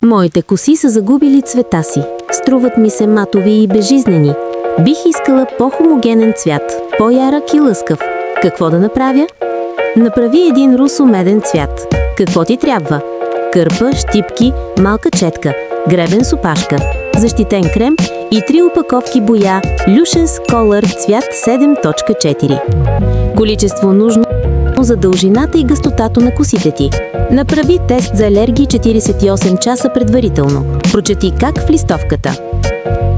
Моите коси са загубили цвета си. Струват ми се матови и безжизнени. Бих искала по-хомогенен цвят, по-ярък и лъскав. Какво да направя? Направи един русо-меден цвят. Какво ти трябва? Кърпа, щипки, малка четка, гребен с опашка, защитен крем и 3 опаковки боя Lucience Color цвят 7.4. Количество нужно за дължината и гъстотата на косите ти. Направи тест за алергии 48 часа предварително. Прочети как в листовката.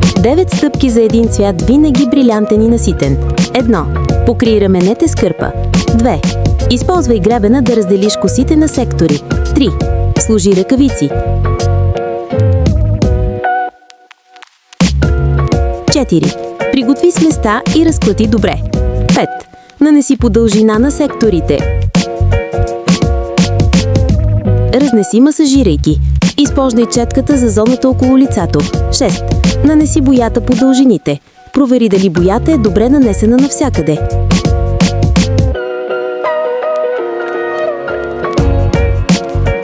9 стъпки за един цвят винаги брилянтен и наситен. 1. Покрий раменете с кърпа. 2. Използвай гребена да разделиш косите на сектори. 3. Сложи ръкавици. 4. Приготви сместа и разклати добре. 5. Нанеси по дължина на секторите. Разнеси масажирайки. Използвай четката за зоната около лицето. 6. Нанеси боята по дължините. Провери дали боята е добре нанесена навсякъде.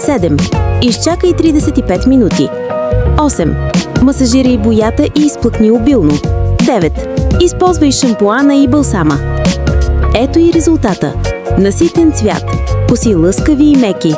7. Изчакай 35 минути. 8. Масажирай боята и изплъкни обилно. 9. Използвай шампуана и балсама. Ето и резултата. Наситен цвят. Коси лъскави и меки.